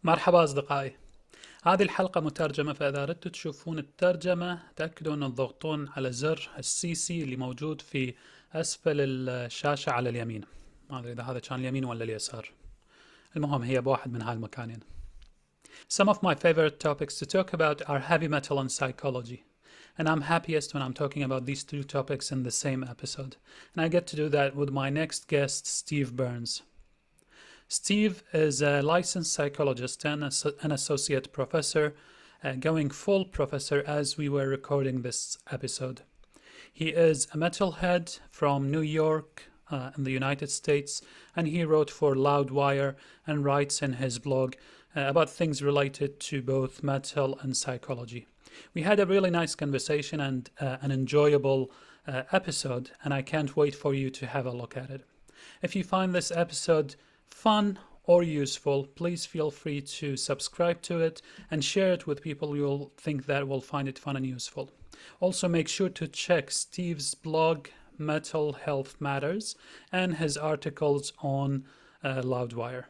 مرحبا أصدقائي. هذه الحلقة مترجمة، فإذا أردتوا تشوفون الترجمة تأكدوا أن تضغطون على زر السي اللي موجود في أسفل الشاشة على اليمين. ما أدري إذا هذا كان اليمين ولا اليسار، المهم هي بواحد من هالمكانين. Some of my favorite topics to talk about are heavy metal and psychology. And I'm happiest when I'm talking about these two topics in the same episode. And I get to do that with my next guest, Steve Byrn. Steve is a licensed psychologist and an associate professor, going full professor as we were recording this episode. He is a metalhead from New York in the United States, and he wrote for Loudwire and writes in his blog about things related to both metal and psychology. We had a really nice conversation and an enjoyable episode, and I can't wait for you to have a look at it. If you find this episode fun or useful, please feel free to subscribe to it and share it with people you'll think that will find it fun and useful. Also, make sure to check Steve's blog, Mental Health Matters, and his articles on Loudwire.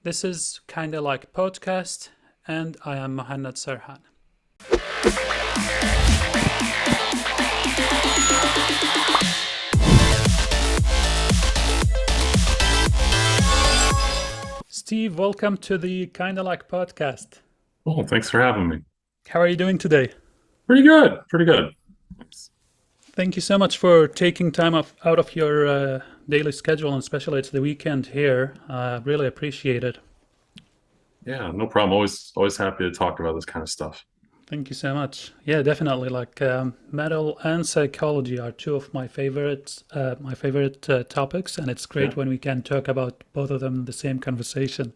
This is kinda like podcast, and I am Mohanad Sarhan. Steve, welcome to the Kinda Like podcast. Oh, thanks for having me. How are you doing today? Pretty good. Thanks. Thank you so much for taking time out of your daily schedule, and especially it's the weekend here. Really appreciate it. Yeah, no problem. Always happy to talk about this kind of stuff. Thank you so much. Yeah, definitely. Like metal and psychology are two of my favorites, topics, and it's great when we can talk about both of them in the same conversation.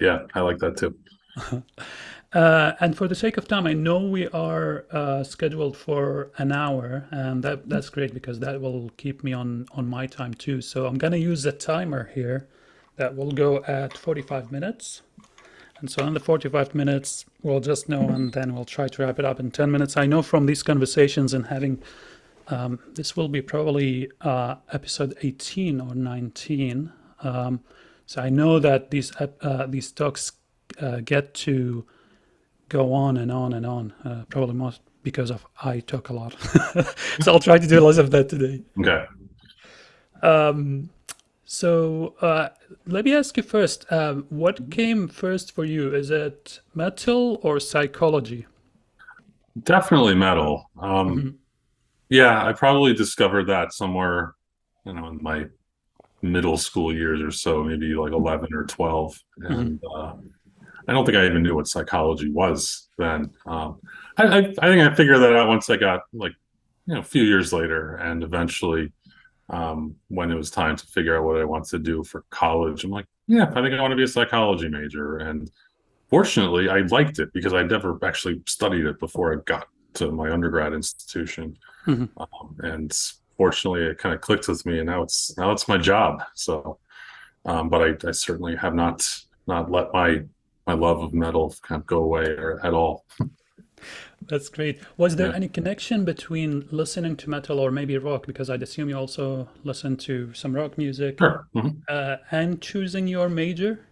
Yeah, I like that too. And for the sake of time, I know we are scheduled for an hour, and that's great because that will keep me on my time too. So I'm going to use a timer here that will go at 45 minutes. And so in the 45 minutes, we'll just know, and then we'll try to wrap it up in 10 minutes. I know from these conversations and having, this will be probably episode 18 or 19. So I know that these talks get to go on and on and on, probably most because of I talk a lot. So I'll try to do less of that today. Okay. So let me ask you first, what came first for you? Is it metal or psychology? Definitely metal. Yeah, I probably discovered that somewhere, in my middle school years or so, maybe like 11 or 12. And I don't think I even knew what psychology was then. I think I figured that out once I got a few years later, and eventually when it was time to figure out what I wanted to do for college, I'm like, yeah, I think I want to be a psychology major. And fortunately, I liked it because I never actually studied it before I got to my undergrad institution. And fortunately, it kind of clicked with me, and now it's my job. So, but I certainly have not let my love of metal kind of go away at all. That's great. Was there any connection between listening to metal or maybe rock, because I'd assume you also listen to some rock music, Sure. and choosing your major,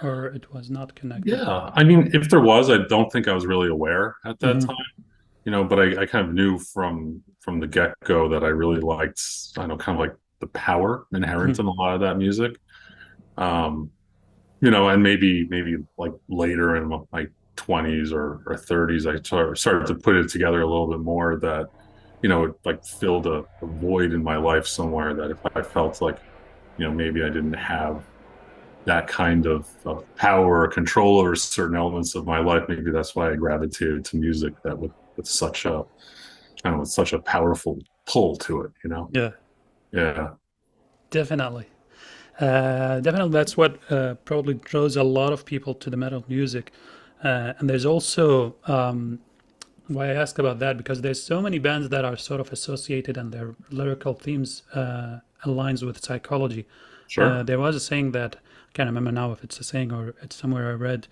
or it was not connected? Yeah, I mean, if there was, I don't think I was really aware at that time, but I kind of knew from the get-go that I really liked, kind of like the power inherent in a lot of that music. And maybe like later in my 20s or 30s, I started to put it together a little bit more that, it like filled a void in my life somewhere, that if I felt like, maybe I didn't have that kind of power or control over certain elements of my life, maybe that's why I gravitated to music that with such a powerful pull to it, Yeah. Definitely. Definitely, that's what probably draws a lot of people to the metal music. And there's also, why I ask about that, because there's so many bands that are sort of associated and their lyrical themes aligns with psychology. Sure. There was a saying that, I can't remember now if it's a saying or it's somewhere I read,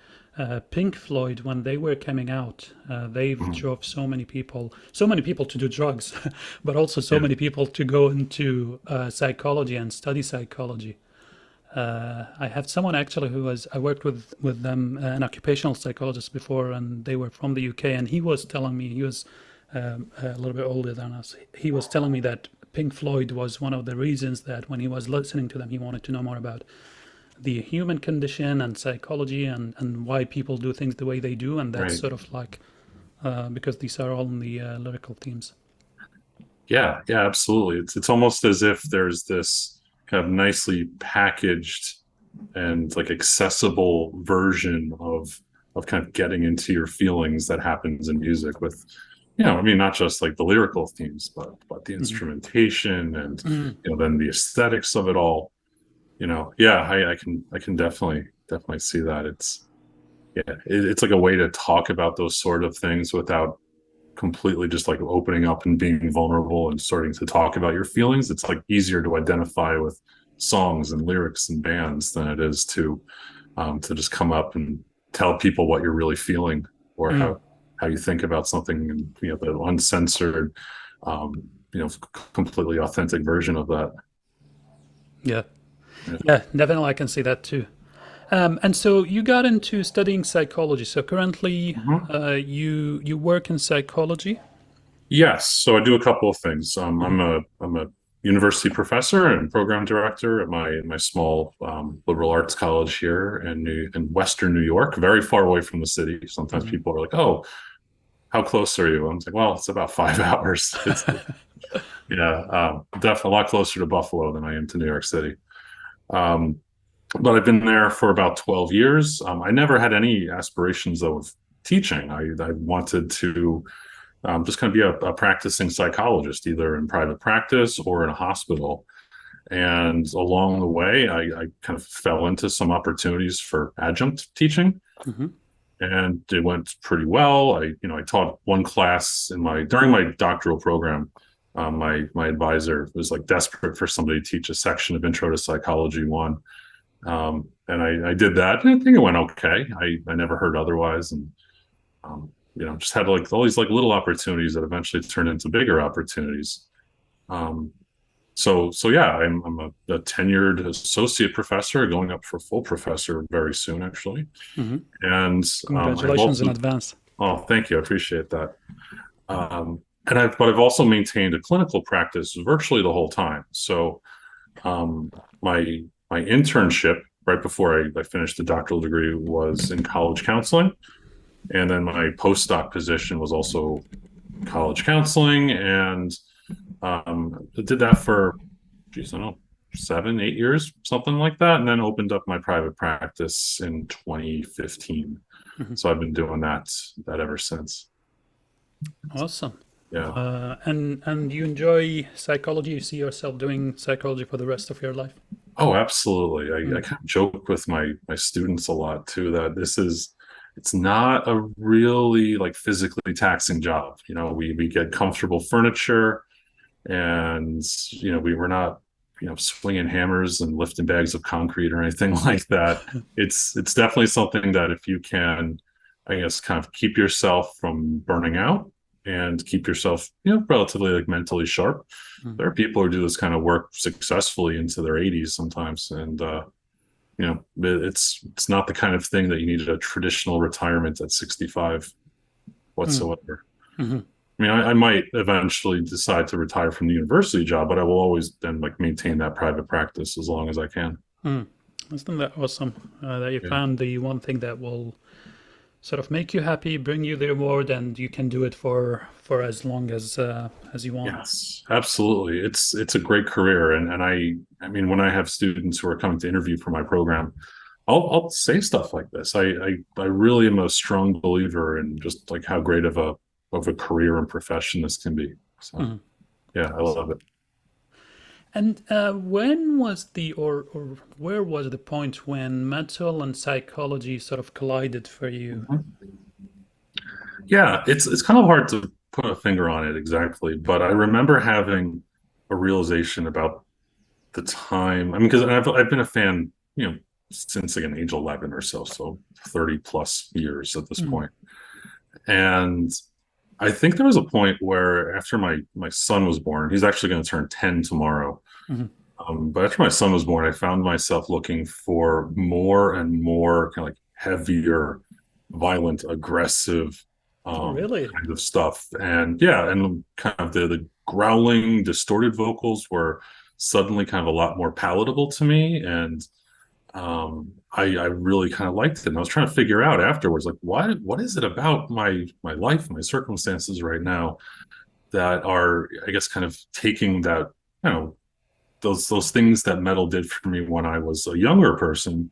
Pink Floyd, when they were coming out, they drove so many people to do drugs, but also so many people to go into psychology and study psychology. I have someone actually I worked with them, an occupational psychologist before, and they were from the UK, and he was telling me, he was a little bit older than us. He was telling me that Pink Floyd was one of the reasons that when he was listening to them, he wanted to know more about the human condition and psychology and why people do things the way they do. And that's sort of like, because these are all in the lyrical themes. Yeah, absolutely. It's almost as if there's this kind of nicely packaged and like accessible version of kind of getting into your feelings that happens in music with, I mean, not just like the lyrical themes, but the instrumentation and then the aesthetics of it all. I can definitely see that. It's like a way to talk about those sort of things without completely just like opening up and being vulnerable and starting to talk about your feelings. It's like easier to identify with songs and lyrics and bands than it is to just come up and tell people what you're really feeling or how you think about something, and the uncensored completely authentic version of that. Yeah, definitely, I can see that too. And so you got into studying psychology. So currently, you work in psychology. Yes. So I do a couple of things. I'm a university professor and program director at my small liberal arts college here in Western New York, very far away from the city. Sometimes people are like, "Oh, how close are you?" I'm like, "Well, it's about 5 hours." It's definitely a lot closer to Buffalo than I am to New York City. But I've been there for about 12 years. I never had any aspirations of teaching. I wanted to just kind of be a practicing psychologist, either in private practice or in a hospital. And along the way, I kind of fell into some opportunities for adjunct teaching. And it went pretty well. I taught one class during my doctoral program. My advisor was like desperate for somebody to teach a section of Intro to Psychology 1. And I did that, and I think it went okay. I never heard otherwise, and just had like all these like little opportunities that eventually turned into bigger opportunities. So yeah, I'm a tenured associate professor, going up for full professor very soon, actually. And congratulations in advance. Oh, thank you. I appreciate that. But I've also maintained a clinical practice virtually the whole time. So my internship right before I finished the doctoral degree was in college counseling. And then my postdoc position was also college counseling. And I did that for, I don't know, 7-8 years, something like that. And then opened up my private practice in 2015. So I've been doing that ever since. Awesome. Yeah. And you enjoy psychology? You see yourself doing psychology for the rest of your life? Oh, absolutely. I kind of joke with my students a lot too, that it's not a really like physically taxing job. We get comfortable furniture, and we were not swinging hammers and lifting bags of concrete or anything like that. It's definitely something that if you can, I guess, kind of keep yourself from burning out and keep yourself, relatively like mentally sharp. There are people who do this kind of work successfully into their 80s sometimes, and it's not the kind of thing that you need a traditional retirement at 65 whatsoever. I mean, I might eventually decide to retire from the university job, but I will always then like maintain that private practice as long as I can. Isn't that awesome that you found the one thing that will sort of make you happy, bring you the reward, and you can do it for as long as you want? Yes, absolutely. It's a great career, and I mean, when I have students who are coming to interview for my program, I'll say stuff like this. I really am a strong believer in just like how great of a career and profession this can be. So yeah, I love it. And when was or where was the point when metal and psychology sort of collided for you? Yeah, it's kind of hard to put a finger on it exactly, but I remember having a realization about the time. I mean, because I've been a fan, since like age 11 or so 30 plus years at this point. And I think there was a point where after my son was born, he's actually going to turn 10 tomorrow. But after my son was born, I found myself looking for more and more kind of like heavier, violent, aggressive Oh, really? kind of stuff. And yeah, and kind of the growling, distorted vocals were suddenly kind of a lot more palatable to me. And I really kind of liked it. And I was trying to figure out afterwards, like, what is it about my life, my circumstances right now that are, I guess, kind of taking that, you know, those things that metal did for me when I was a younger person.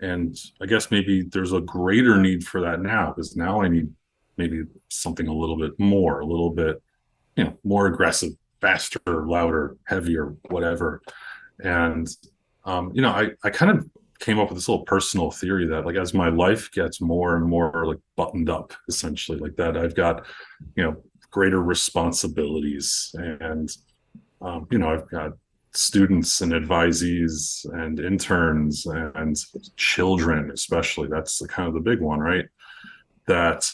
And I guess maybe there's a greater need for that now, because now I need maybe something a little bit more, a little bit, you know, more aggressive, faster, louder, heavier, whatever. And you know, I kind of came up with this little personal theory that like as my life gets more and more like buttoned up, essentially, like that I've got, you know, greater responsibilities and you know, I've got students and advisees and interns and children, especially. That's the kind of the big one, right? That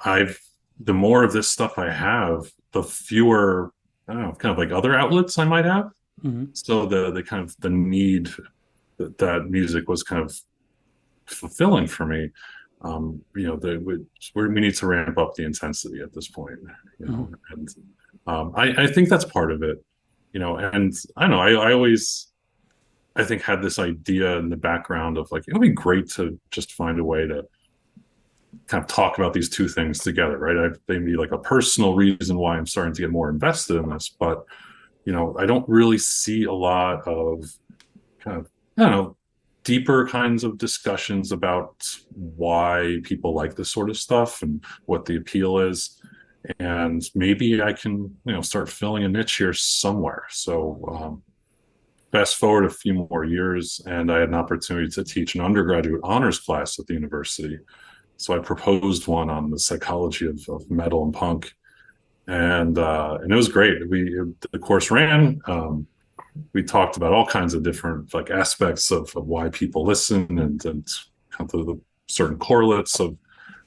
I've the more of this stuff I have, the fewer, I don't know, kind of like other outlets I might have. Hmm. So the kind of the need that music was kind of fulfilling for me. You know, we need to ramp up the intensity at this point. You know, Hmm. and I think that's part of it. You know, and I don't know. I always I think had this idea in the background of like it would be great to just find a way to kind of talk about these two things together, right? They be like a personal reason why I'm starting to get more invested in this, but you know, I don't really see a lot of kind of, I don't know, deeper kinds of discussions about why people like this sort of stuff and what the appeal is. And maybe I can, you know, start filling a niche here somewhere. So, fast forward a few more years, and I had an opportunity to teach an undergraduate honors class at the university. So I proposed one on the psychology of metal and punk, and it was great. The course ran. We talked about all kinds of different like aspects of why people listen and kind of the certain correlates of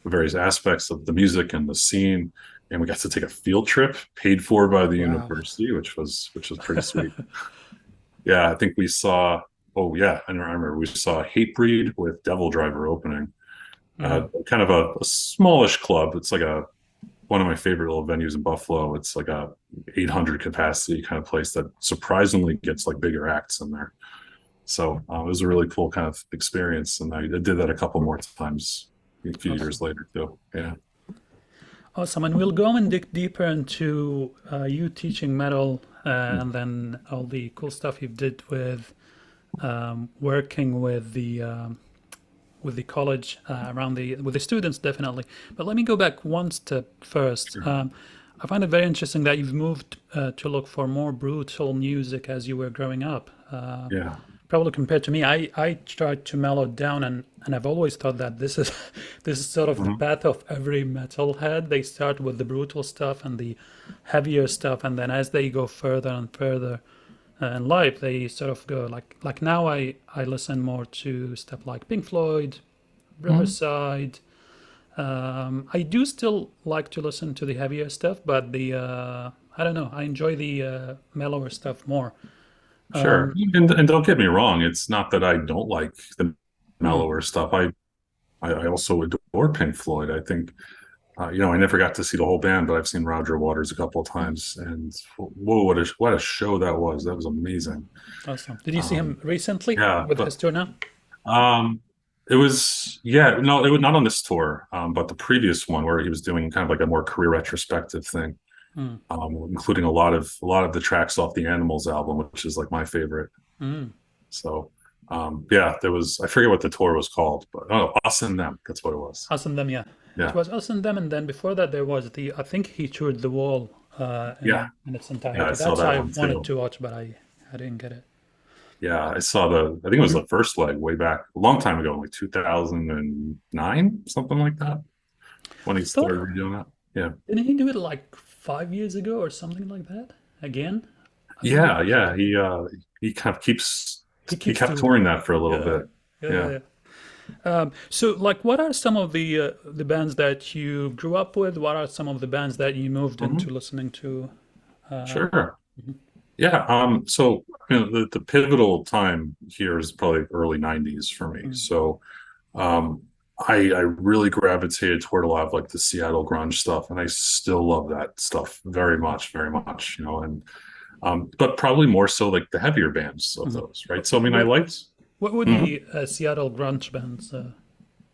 the various aspects of the music and the scene. And we got to take a field trip paid for by the Wow. university, which was pretty sweet. Yeah, I think we saw. Oh yeah, I remember we saw Hatebreed with Devil Driver opening. Mm. Kind of a smallish club. It's like a one of my favorite little venues in Buffalo. It's like a 800 capacity kind of place that surprisingly gets like bigger acts in there. So it was a really cool kind of experience, and I did that a couple more times a few years Awesome. later too. Yeah, Awesome. And we'll go and dig deeper into you teaching metal and then all the cool stuff you did with working with the college around the with the students definitely. But let me go back one step first. sure. I find it very interesting that you've moved to look for more brutal music as you were growing up. Yeah. Probably compared to me, I tried to mellow down, and I've always thought that this is this is sort of the Mhm. path of every metalhead. They start with the brutal stuff and the heavier stuff, and then as they go further and further in life, they sort of go like now I listen more to stuff like Pink Floyd, Mhm. Riverside. I do still like to listen to the heavier stuff, but the I don't know, I enjoy the mellower stuff more. Sure. And don't get me wrong, it's not that I don't like the Hmm. mellower stuff. I also adore Pink Floyd. I think you know, I never got to see the whole band, but I've seen Roger Waters a couple of times, and whoa, what a show that was! That was amazing. Awesome. Did you see Um, him recently yeah, with but his tour now? it was yeah, no, it was not on this tour, but the previous one where he was doing kind of like a more career retrospective thing, Mm. including a lot of the tracks off the Animals album, which is like my favorite. Mm. So yeah, there was I forget what the tour was called, but oh, Us and Them, that's what it was. Us and Them, yeah. It Yeah, was Us and Them, and then before that there was the I think he toured the wall yeah, in its yeah. I entirety. saw That's that I one wanted too. to watch, but I didn't get it. Yeah, I saw I think it was the first leg way back a long time ago, like 2009, something like that, when I he thought started redoing it. Yeah. didn't he do it like 5 years ago or something like that? Again? I think it Yeah, was. yeah. He kind of He he keeps kept doing it. touring that for a little Yeah. bit. Yeah, yeah, Yeah. yeah. So, like, what are some of the bands that you grew up with? What are some of the bands that you moved into Mhm. listening to? Uh, Sure. Yeah. So the pivotal time here is probably early '90s for me. So um, I really gravitated toward a lot of like the Seattle grunge stuff, and I still love that stuff very much, very much. And but probably more so like the heavier bands of those, right? So I mean, I What liked. what would Mhm. be Seattle grunge bands?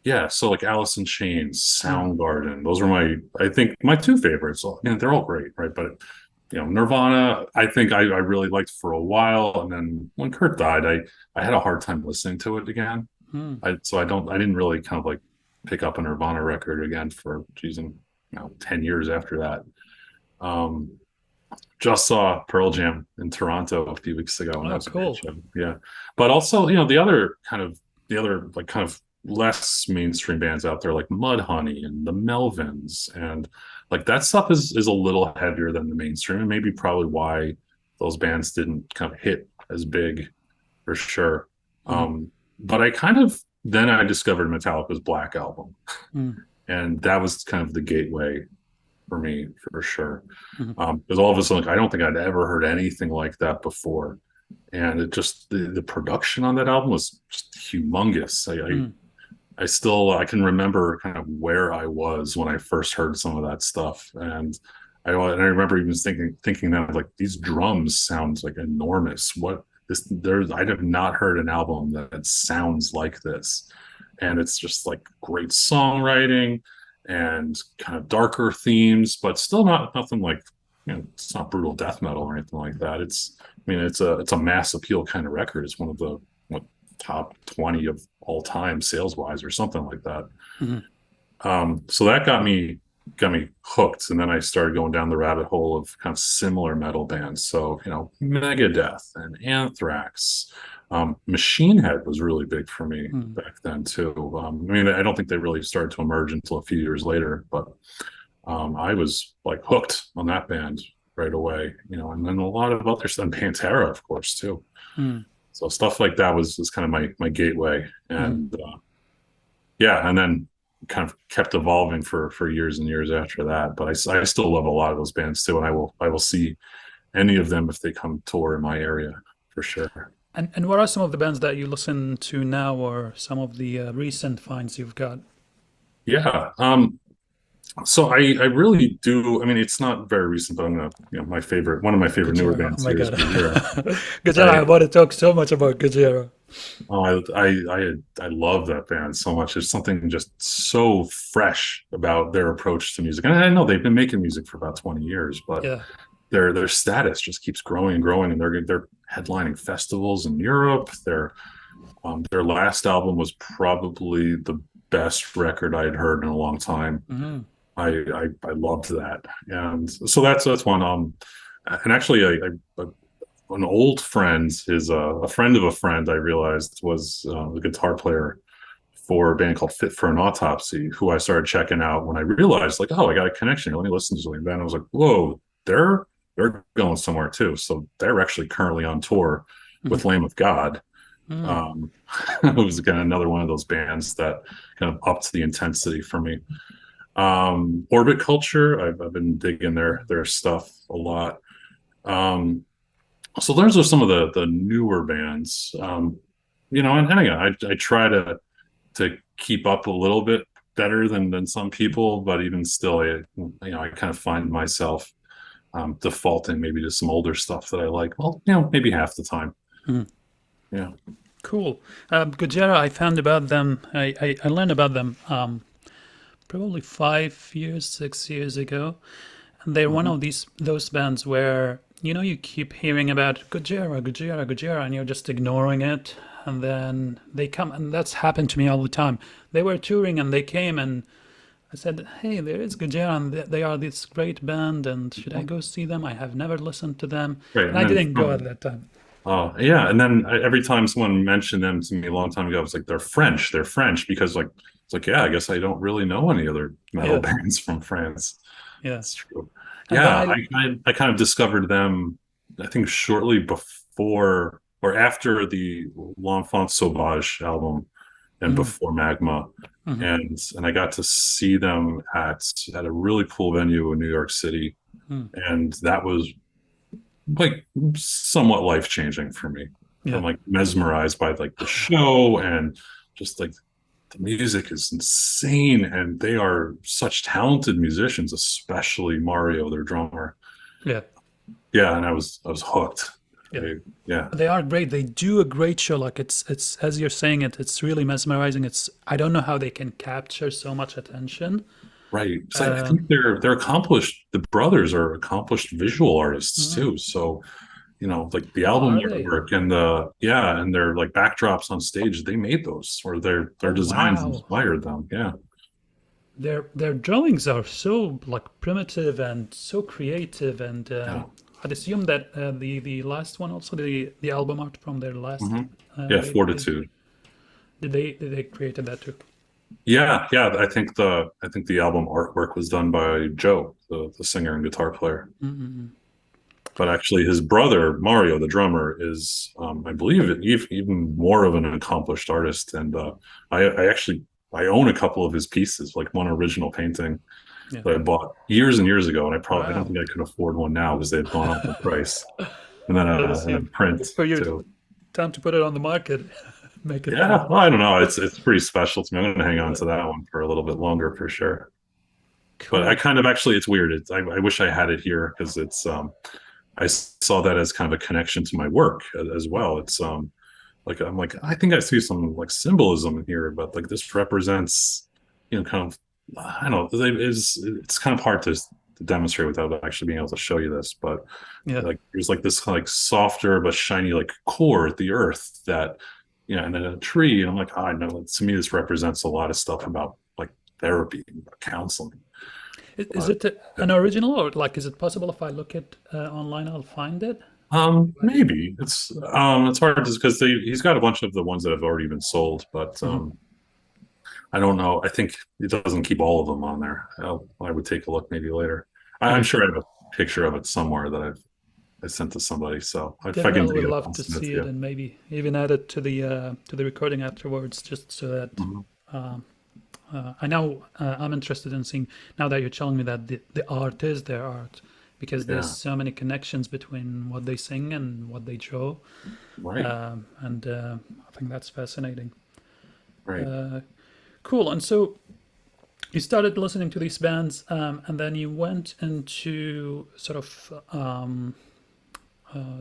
Yeah, so like Alice in Chains, Mm, Soundgarden, those are I think my two favorites. They're all great, right? But Nirvana, I think I really liked for a while, and then when Kurt died, I had a hard time listening to it again. mm, I didn't really kind of like pick up a Nirvana record again for geez, 10 years after that. Um, just saw Pearl Jam in Toronto a few weeks ago, and that oh, was a great cool. show. Yeah, but also the other like kind of less mainstream bands out there like Mudhoney and the Melvins, and like that stuff is a little heavier than the mainstream, and maybe probably why those bands didn't kind of hit as big for sure. Mm, But I discovered Metallica's Black Album, mm, and that was kind of the gateway for me for sure. mm, Because all of a sudden, like, I don't think I'd ever heard anything like that before, and it just the production on that album was just humongous. mm, I can remember kind of where I was when I first heard some of that stuff, and I remember even thinking that like these drums sound like enormous. What this there's I have not heard an album that sounds like this, and it's just like great songwriting and kind of darker themes, but still nothing like it's not brutal death metal or anything like that. It's a mass appeal kind of record. It's one of the what, top 20 of all time sales wise or something like that. mm, So that got me hooked, and then I started going down the rabbit hole of kind of similar metal bands. So Megadeth and Anthrax. Machine Head was really big for me mm. back then too. I don't think they really started to emerge until a few years later, but I was like hooked on that band right away. And then a lot of other stuff, and Pantera, of course, too. Mm, So stuff like that was kind of my gateway, mm. and yeah, and then kind of kept evolving for years and years after that. But I still love a lot of those bands too, and I will see any of them if they come tour in my area for sure. And what are some of the bands that you listen to now, or some of the recent finds you've got? Yeah. So I really do. I mean, it's not very recent, but I'm gonna, one of my favorite newer Gojira. Oh bands my here is god. Gojira. Gojira, I I want to talk so much about Gojira. Oh, I love that band so much. There's something just so fresh about their approach to music. And I know they've been making music for about 20 years, but Yeah. their status just keeps growing and growing, and they're headlining festivals in Europe. Their last album was probably the best record I'd heard in a long time. Hmm. I loved that, and so that's one. And actually, an old friend is a friend of a friend. I realized was a guitar player for a band called Fit for an Autopsy, who I started checking out when I realized, like, oh, I got a connection. Let me listen to something. Then I was like, whoa, they're going somewhere too. So they're actually currently on tour with Lamb of God. Mm. Um, it was again another one of those bands that kind of upped the intensity for me. Orbit Culture, I've been digging their stuff a lot. Um, so those are some of the newer bands. And again, I try to keep up a little bit better than some people, but even still, I kind of find myself defaulting maybe to some older stuff that I like. Well, maybe half the time. Mm. Yeah. Cool. Gojira, I found about them, I learned about them probably 5 years, 6 years ago. And they're one Mhm. of those bands where, you keep hearing about Gojira, Gojira, Gojira, and you're just ignoring it. And then they come, and that's happened to me all the time. They were touring and they came, and I said, hey, there is Gojira, and they are this great band, and should I go see them? I have never listened to them. Right. And And I then didn't go at that time. Oh, yeah. And then every time someone mentioned them to me a long time ago, I was like, they're French. They're French because, like, it's like, yeah, I guess I don't really know any other metal Yeah, bands from France. yeah. That's true. And then Yeah, I kind of discovered them, I think, shortly before or after the L'Enfant Sauvage album and mm, before Magma. mhm, And I got to see them at a really cool venue in New York City. mm, And that was like somewhat life-changing for me. Yeah. I'm like mesmerized by like the show, and just like the music is insane, and they are such talented musicians, especially Mario, their drummer. Yeah. Yeah, and I was hooked. Yeah. Yeah. They are great. They do a great show. Like it's as you're saying it, it's really mesmerizing. I don't know how they can capture so much attention. Right. So I think they're accomplished. The brothers are accomplished visual artists too. So, like the Oh, album are they? artwork and and their like backdrops on stage, they made those, or their Oh, designs wow. inspired them. Yeah. Their drawings are so like primitive and so creative, and Yeah. I'd assume that the last one also the album art from their last Hmm. Yeah. they Fortitude. did they created that too? Yeah. Yeah. I think the album artwork was done by Joe, the singer and guitar player. Mm-hmm. But actually, his brother Mario, the drummer, is, I believe, even more of an accomplished artist. And I actually I own a couple of his pieces, like one original painting Yeah. that I bought years and years ago, and I don't Wow. think I could afford one now because they had gone up in price. And then I'd a assume print it's for you. too. Time to put it on the market, make it. Yeah, well, I don't know. It's pretty special to me. I'm going to hang on Uh, to that one for a little bit longer for sure. But I cool. kind of actually, it's weird. I wish I had it here because I saw that as kind of a connection to my work as well. It's like I'm like I think I see some like symbolism in here, but like this represents, kind of, I don't know. It's kind of hard to demonstrate without actually being able to show you this, but Yeah. like there's like this like softer but shiny like core at the earth that, and then a tree, and I'm like, I know, to me this represents a lot of stuff about like therapy, about counseling. Is But it an original, or like is it possible if I look it online I'll find it? maybe it's hard just because he's got a bunch of the ones that have already been sold, but Mhm. I don't know. I think it doesn't keep all of them on there. I would take a look maybe later. I'm Okay. sure I have a picture of it somewhere that I sent to somebody. So if I can Definitely dig would it up, love I'll to send it see to it you. and maybe even add it to the recording afterwards, just so that Mhm. um, I know I'm interested in seeing now that you're telling me that the art is their art, because there's Yeah, so many connections between what they sing and what they draw, right, and I think that's fascinating. right. Uh, cool. And so you started listening to these bands, and then you went into sort of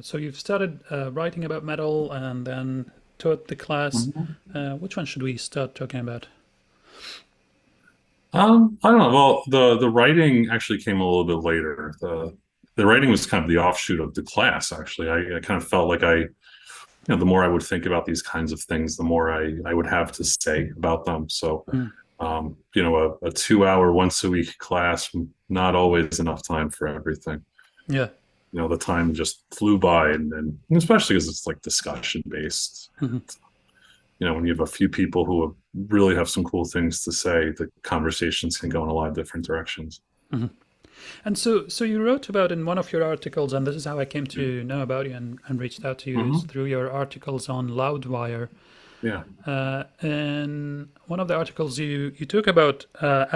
so you've started writing about metal and then taught the class. Mhm. Which one should we start talking about? I don't know. Well, the writing actually came a little bit later. The writing was kind of the offshoot of the class. Actually, I kind of felt like the more I would think about these kinds of things, the more I would have to say about them. So, Mm, a 2 hour once a week class, not always enough time for everything. yeah. The time just flew by, and especially because it's like discussion based. Mhm, When you have a few people who really have some cool things to say, the conversations can go in a lot of different directions. mhm. And so you wrote about in one of your articles, and this is how I came to know about you and reached out to you is Hmm. through your articles on Loudwire. Yeah. In one of the articles, you talk about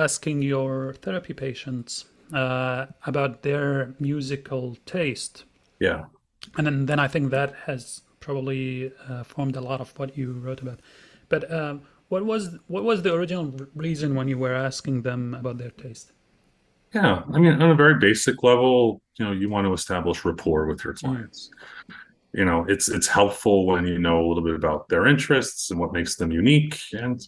asking your therapy patients about their musical taste, Yeah. and then I think that has probably formed a lot of what you wrote about. But what was the original reason when you were asking them about their taste? Yeah. I mean, on a very basic level, you want to establish rapport with your Mm, clients. It's helpful when you know a little bit about their interests and what makes them unique. And,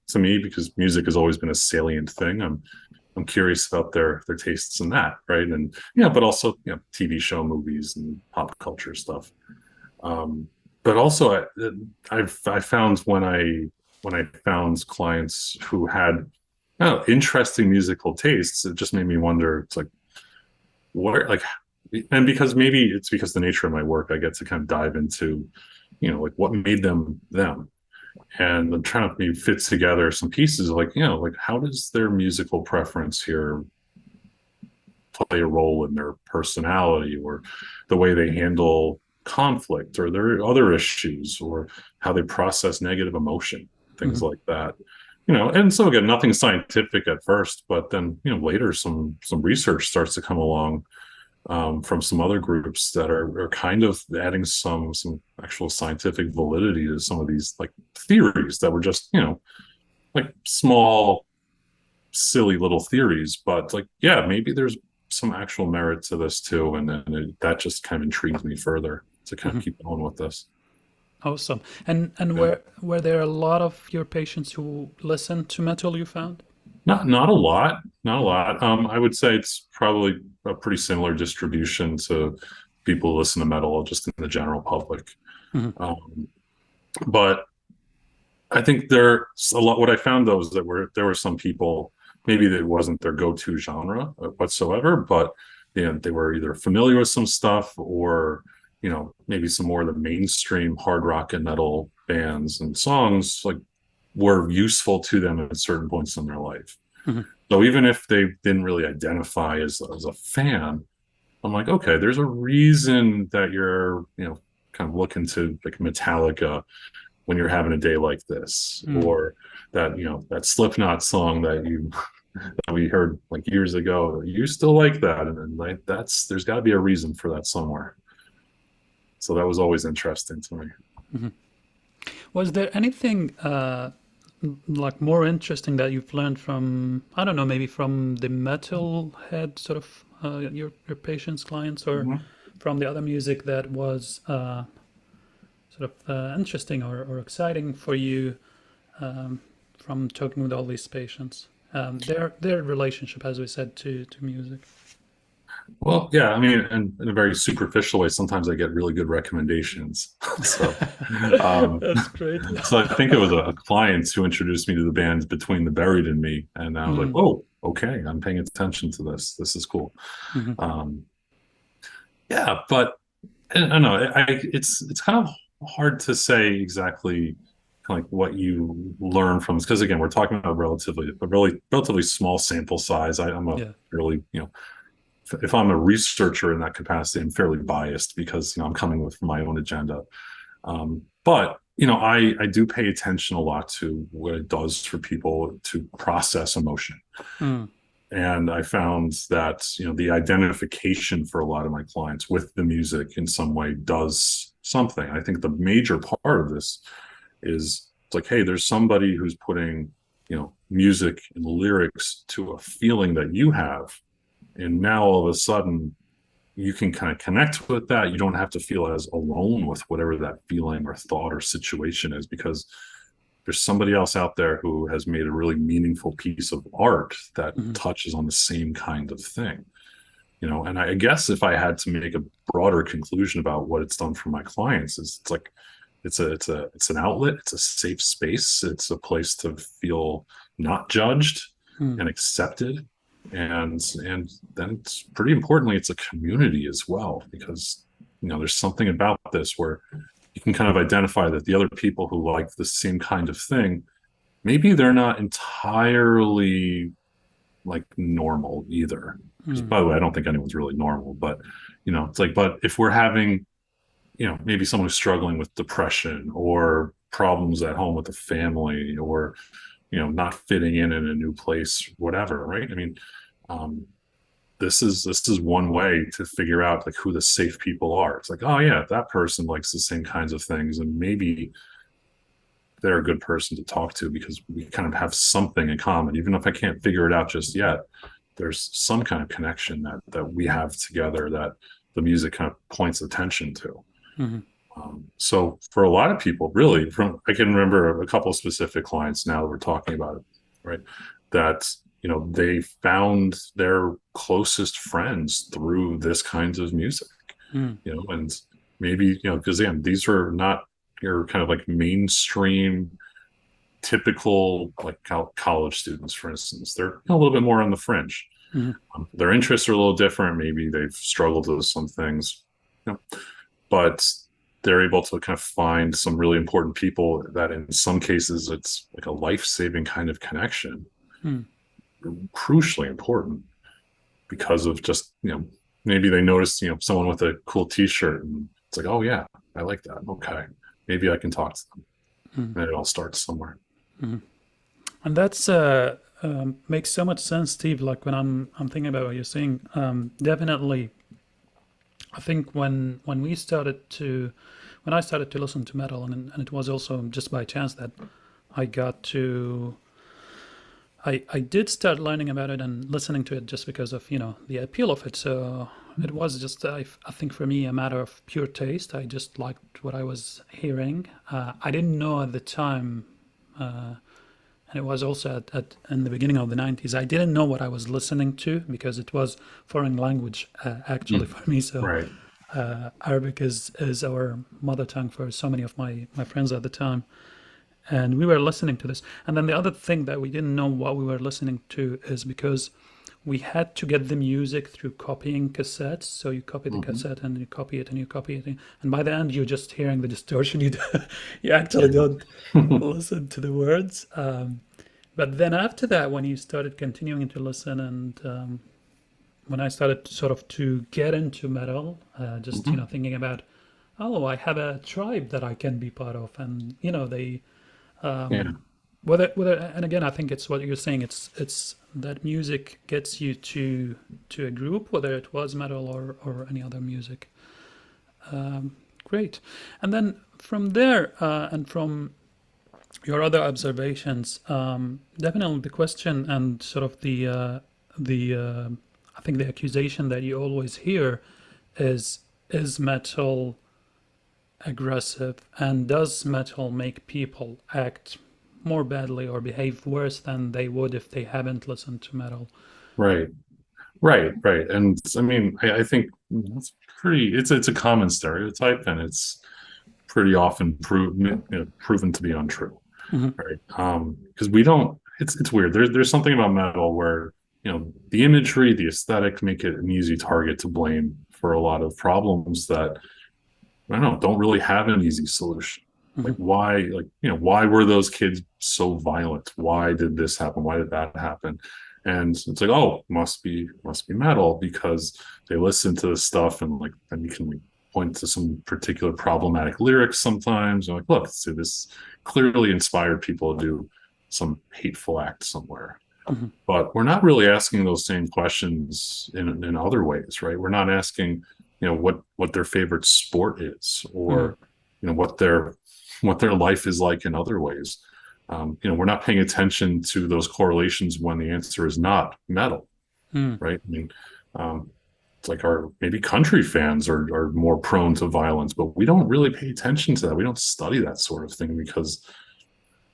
to me, because music has always been a salient thing, I'm curious about their tastes in that, right? And but also, TV show, movies, and pop culture stuff. But also, I found when I found clients who had, interesting musical tastes, it just made me wonder. It's like, where, like, and because maybe it's because the nature of my work, I get to kind of dive into, like what made them them, and I'm trying to maybe fit together some pieces of like, like how does their musical preference here play a role in their personality, or the way they handle conflict, or their other issues, or how they process negative emotion, things mhm. like that. And so again, nothing scientific at first, but then later some research starts to come along from some other groups that are kind of adding some actual scientific validity to some of these like theories that were just, like small, silly little theories, but like, yeah, maybe there's some actual merit to this too. And then that just kind of intrigued me further to kind of keep going with this. Awesome. And Yeah. were there a lot of your patients who listened to metal, you found? Not a lot, not a lot. I would say it's probably a pretty similar distribution to people who listen to metal just in the general public. Mhm. But I think there's a lot. What I found though is that there were some people, maybe that wasn't their go-to genre whatsoever, but they were either familiar with some stuff or maybe some more of the mainstream hard rock and metal bands and songs like were useful to them at certain points in their life. Mhm. So even if they didn't really identify as a fan, I'm like, okay, there's a reason that you're kind of looking to like Metallica when you're having a day like this, Mm. or that that Slipknot song that we heard like years ago. You still like that, and like there's got to be a reason for that somewhere. So that was always interesting to me. Was there anything like more interesting that you've learned from, I don't know, maybe from the metalhead sort of your patients, clients, or Mhm. from the other music that was sort of interesting or exciting for you from talking with all these patients? Their relationship, as we said, to music. Well, yeah, I mean, in a very superficial way, sometimes I get really good recommendations. So, um, That's great. so I think it was a client who introduced me to the band Between the Buried and Me, and I was like, Mm, "Oh, okay, I'm paying attention to this. This is cool." mhm, Um, yeah, but I don't know. It's kind of hard to say exactly kind of like what you learn from this because again, we're talking about relatively small sample size. I'm a yeah. really if I'm a researcher in that capacity, I'm fairly biased because I'm coming with my own agenda. But I do pay attention a lot to what it does for people to process emotion. Mm, And I found that the identification for a lot of my clients with the music in some way does something. I think the major part of this is it's like, hey, there's somebody who's putting music and lyrics to a feeling that you have, and now all of a sudden you can kind of connect with that. You don't have to feel as alone with whatever that feeling or thought or situation is because there's somebody else out there who has made a really meaningful piece of art that mhm, touches on the same kind of thing. And I guess if I had to make a broader conclusion about what it's done for my clients is it's like it's an outlet, it's a safe space, it's a place to feel not judged mm, and accepted, and then it's pretty importantly it's a community as well because there's something about this where you can kind of identify that the other people who like the same kind of thing, maybe they're not entirely like normal either. Because mm, by the way, I don't think anyone's really normal, but it's like, but if we're having, maybe someone who's struggling with depression or problems at home with the family or, not fitting in a new place, whatever, right? I mean, um, this is one way to figure out like who the safe people are. It's like, oh yeah, that person likes the same kinds of things, and maybe they're a good person to talk to because we kind of have something in common. Even if I can't figure it out just yet, there's some kind of connection that we have together that the music kind of points attention to. mhm, So for a lot of people, really, I can remember a couple of specific clients now that we're talking about it, right? That they found their closest friends through this kinds of music, mm, and maybe because again, these are not your kind of like mainstream typical like college students, for instance. They're a little bit more on the fringe. mhm, Their interests are a little different. Maybe they've struggled with some things, but they're able to kind of find some really important people that in some cases it's like a life-saving kind of connection, mm. crucially important because of just maybe they noticed someone with a cool t-shirt and it's like, oh yeah, I like that, okay, maybe I can talk to them, and it all starts somewhere. And that's makes so much sense, Steve. Like when I'm thinking about what you're saying, definitely I think when I started to listen to metal, and it was also just by chance that I got to. I did start learning about it and listening to it just because of the appeal of it. So it was just I think for me a matter of pure taste. I just liked what I was hearing. I didn't know at the time, and it was also in the beginning of the 90s. I didn't know what I was listening to because it was foreign language actually for me. So Right. Arabic is our mother tongue for so many of my friends at the time. And we were listening to this. And then the other thing that we didn't know what we were listening to is because we had to get the music through copying cassettes. So you copy the cassette and you copy it and you copy it. And by the end, you're just hearing the distortion. You actually don't listen to the words. But then after that, when you started continuing to listen and when I started sort of to get into metal, just, thinking about, oh, I have a tribe that I can be part of. And, they... whether and again I think it's what you're saying, it's that music gets you to a group, whether it was metal or any other music. Great. And then from there and from your other observations, definitely the question and sort of the I think the accusation that you always hear is metal aggressive, and does metal make people act more badly or behave worse than they would if they haven't listened to metal? Right. And I mean, I think it's a common stereotype, and it's pretty often proven to be untrue. Right. Because we don't, it's weird. There's something about metal where, the imagery, the aesthetic make it an easy target to blame for a lot of problems that I don't really have an easy solution. Like why were those kids so violent? Why did this happen? Why did that happen? And it's like, oh, must be metal, because they listen to this stuff and then you can point to some particular problematic lyrics sometimes. You're like, look, see, this clearly inspired people to do some hateful act somewhere. But we're not really asking those same questions in other ways, right? We're not asking, what their favorite sport is, or what their life is like in other ways. We're not paying attention to those correlations when the answer is not metal, right? I mean, it's like maybe country fans are more prone to violence, but we don't really pay attention to that. We don't study that sort of thing because,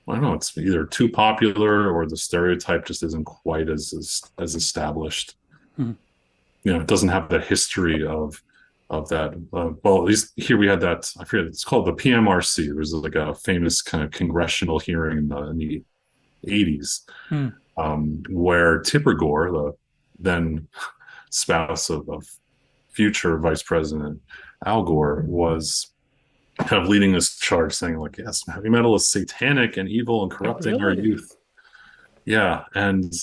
I don't know, it's either too popular or the stereotype just isn't quite as established. It doesn't have that history of that. Well, at least here we had that. I forget. It's called the PMRC. There was like a famous kind of congressional hearing in the 80s, where Tipper Gore, the then spouse of future Vice President Al Gore, was kind of leading this charge, saying like, yes, heavy metal is satanic and evil and corrupting our youth. Yeah, and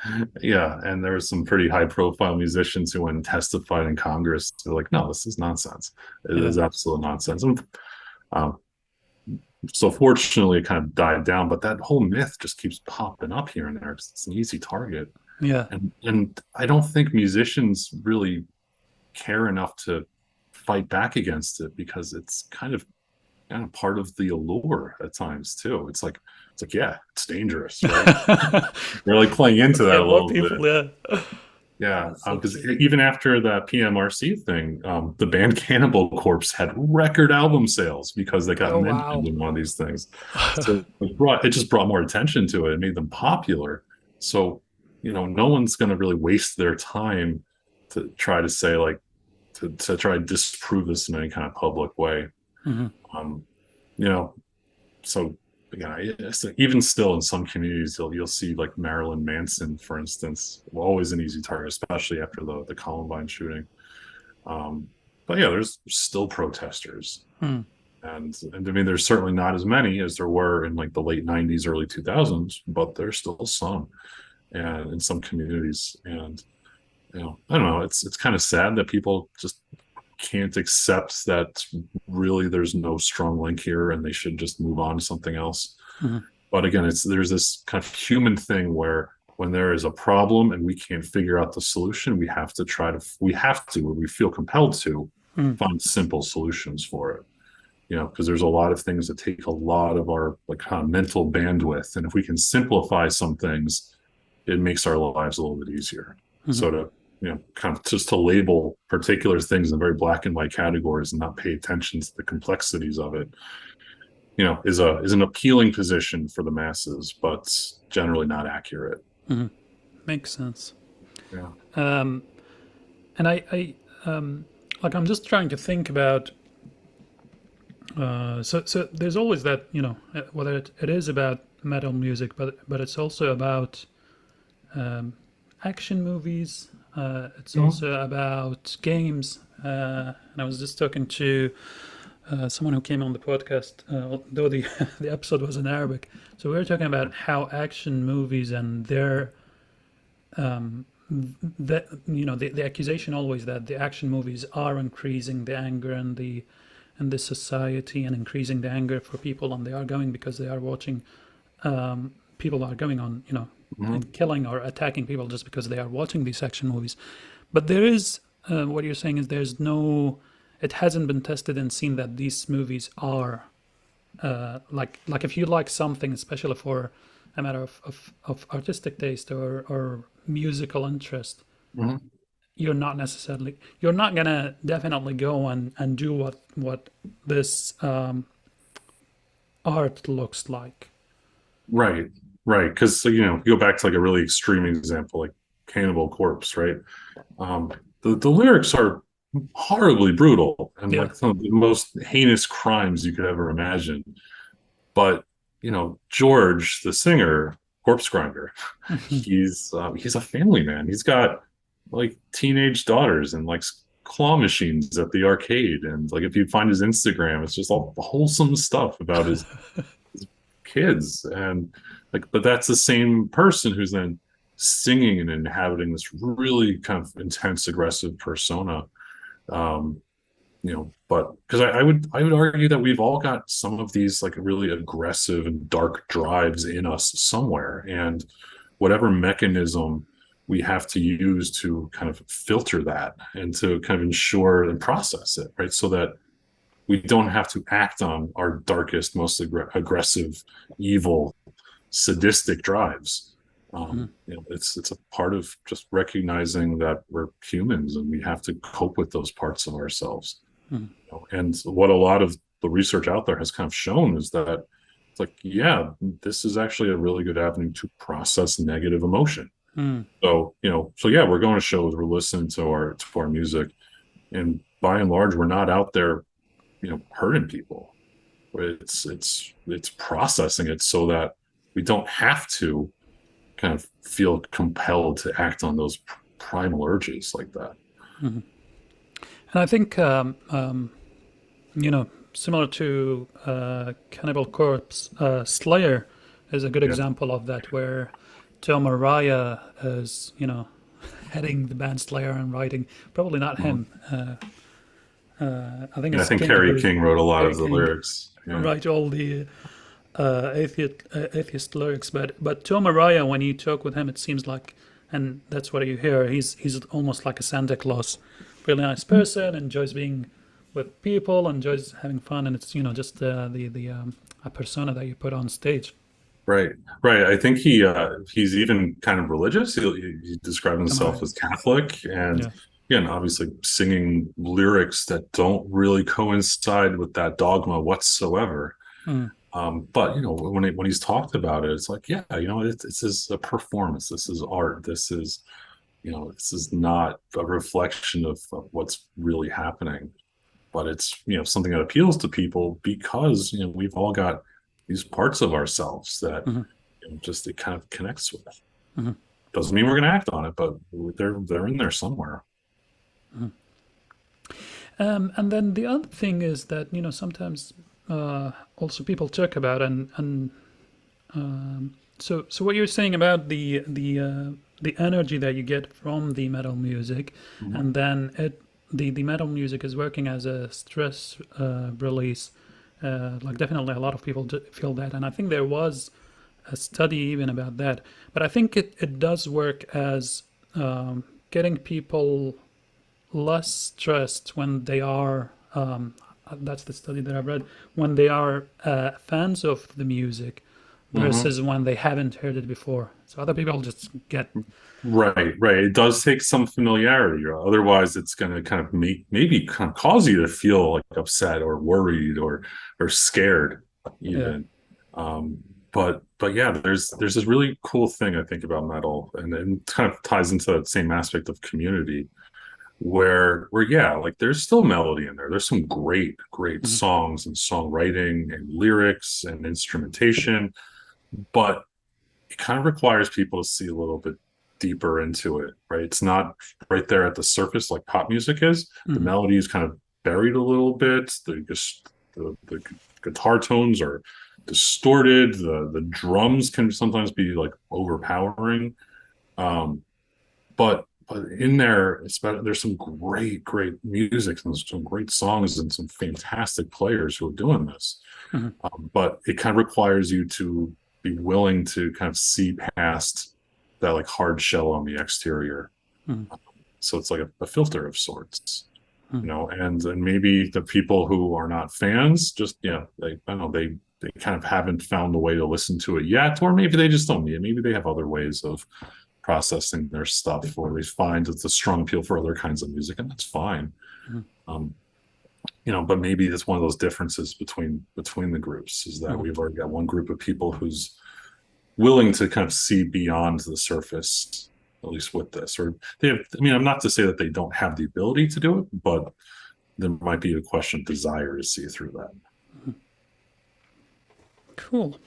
and there were some pretty high-profile musicians who went and testified in Congress. They're like, no, this is nonsense. It is absolute nonsense. So fortunately, it kind of died down, but that whole myth just keeps popping up here and there. It's an easy target. Yeah, and I don't think musicians really care enough to fight back against it, because it's kind of part of the allure at times too. It's like, yeah, it's dangerous, right? They're like playing into that a little bit. Yeah, because even after that PMRC thing, the band Cannibal Corpse had record album sales because they got mentioned in one of these things. So it just brought more attention to it. It made them popular. So, no one's going to really waste their time to try to say to try to disprove this in any kind of public way. So again, even still in some communities, you'll see like Marilyn Manson, for instance, always an easy target, especially after the Columbine shooting. But yeah, there's still protesters, and I mean, there's certainly not as many as there were in like the late 90s, early 2000s, but there's still some, and in some communities. And I don't know, it's kind of sad that people just can't accept that really there's no strong link here and they should just move on to something else. But again, there's this kind of human thing where when there is a problem and we can't figure out the solution, we have to, or we feel compelled to find simple solutions for it. Because there's a lot of things that take a lot of our kind of mental bandwidth. And if we can simplify some things, it makes our lives a little bit easier. So to, kind of just to label particular things in very black and white categories and not pay attention to the complexities of it, is an appealing position for the masses, but generally not accurate. Makes sense. Yeah. And I'm just trying to think about, so there's always that, whether it is about metal music, but it's also about action movies. It's also about games. And I was just talking to someone who came on the podcast, though the episode was in Arabic. So we were talking about how action movies and their the accusation always that the action movies are increasing the anger and the society, and increasing the anger for people, and they are going because they are watching people are going on and killing or attacking people just because they are watching these action movies. But there is what you're saying is it hasn't been tested and seen that these movies are like if you like something, especially for a matter of artistic taste or musical interest, you're not gonna definitely go and do what this art looks like. Right. Because you go back to a really extreme example, like Cannibal Corpse, right? The lyrics are horribly brutal and some of the most heinous crimes you could ever imagine. But George, the singer, Corpse Grinder, he's a family man. He's got teenage daughters and claw machines at the arcade, and if you find his Instagram, it's just all wholesome stuff about his kids, and but that's the same person who's then singing and inhabiting this really kind of intense, aggressive persona. But because I would argue that we've all got some of these really aggressive and dark drives in us somewhere, and whatever mechanism we have to use to kind of filter that and to kind of ensure and process it, right? So that we don't have to act on our darkest, most aggressive, evil, sadistic drives. It's a part of just recognizing that we're humans and we have to cope with those parts of ourselves. And what a lot of the research out there has kind of shown is that this is actually a really good avenue to process negative emotion. So we're going to shows, we're listening to our music, and by and large, we're not out there, hurting people. It's processing it so that we don't have to kind of feel compelled to act on those primal urges like that. And I think, similar to Cannibal Corpse, Slayer is a good example of that, where Tom Araya is, heading the band Slayer and writing, probably not him. I think Kerry King wrote a lot of the lyrics. Write all the atheist lyrics, but Tom Araya, when you talk with him, it seems like, and that's what you hear, he's almost like a Santa Claus, really nice person, enjoys being with people, enjoys having fun, and it's just a persona that you put on stage. Right. I think he's even kind of religious. He describes himself as Catholic, and again, obviously singing lyrics that don't really coincide with that dogma whatsoever. But when he's talked about it, it's this is a performance. This is art. This is not a reflection of what's really happening. But it's something that appeals to people because we've all got these parts of ourselves that it kind of connects with. Doesn't mean we're going to act on it, but they're in there somewhere. And then the other thing is that sometimes also people talk about so what you're saying about the energy that you get from the metal music, and then the metal music is working as a stress release. Definitely a lot of people feel that, and I think there was a study even about that. But I think it does work as getting people less stressed when they are, that's the study that I've read, when they are fans of the music versus when they haven't heard it before. So other people just get... Right. It does take some familiarity, or otherwise it's going to kind of maybe kind of cause you to feel like upset or worried or scared even. Yeah. But yeah, there's this really cool thing I think about metal, and it kind of ties into that same aspect of community, where yeah, like there's still melody in there. There's some great songs and songwriting and lyrics and instrumentation, but it kind of requires people to see a little bit deeper into it, right? It's not right there at the surface like pop music is. The melody is kind of buried a little bit. The guitar tones are distorted. The drums can sometimes be like overpowering. But in there, there's some great music and some great songs and some fantastic players who are doing this. But it kind of requires you to be willing to kind of see past that like hard shell on the exterior. So it's like a filter of sorts, you know, and maybe the people who are not fans just, I don't know, they kind of haven't found a way to listen to it yet, or maybe they just don't need it. Maybe they have other ways of processing their stuff, or they find it's a strong appeal for other kinds of music, and that's fine. You know, but maybe it's one of those differences between the groups, is that we've already got one group of people who's willing to kind of see beyond the surface, at least with this. Or they have, I mean, I'm not to say that they don't have the ability to do it, but there might be a question of desire to see through that. Cool.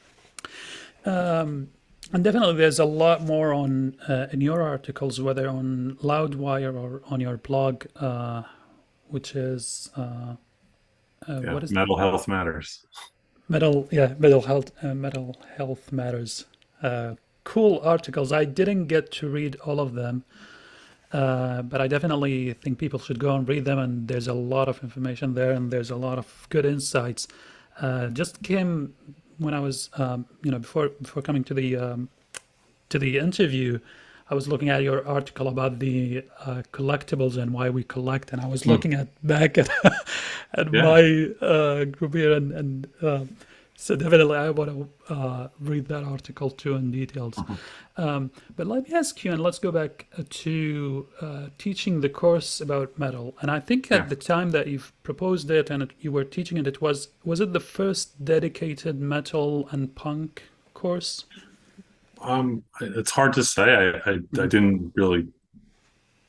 And definitely there's a lot more on in your articles, whether on Loudwire or on your blog, which is what is Mental Health Matters. Mental Health Matters. Cool articles. I didn't get to read all of them, but I definitely think people should go and read them. And there's a lot of information there, and there's a lot of good insights. Just came when I was, before coming to the interview, I was looking at your article about the collectibles and why we collect, and I was looking back at my group here, and so definitely I want to read that article too in details. But let me ask you, and let's go back to teaching the course about metal. And I think at the time that you've proposed it and you were teaching it, was it the first dedicated metal and punk course? It's hard to say. I didn't really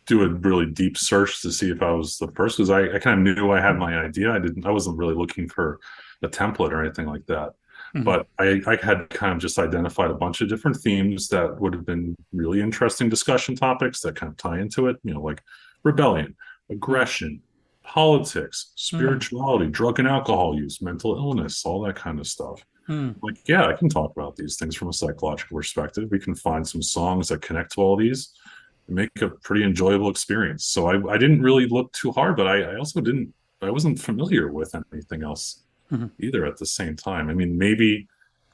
do a really deep search to see if I was the first, because I kind of knew I had my idea. I wasn't really looking for a template or anything like that. But I had kind of just identified a bunch of different themes that would have been really interesting discussion topics that kind of tie into it, like rebellion, aggression, politics, spirituality, drug and alcohol use, mental illness, all that kind of stuff. Like, I can talk about these things from a psychological perspective. We can find some songs that connect to all these and make a pretty enjoyable experience. So I didn't really look too hard, but I also wasn't familiar with anything else either at the same time. I mean, maybe,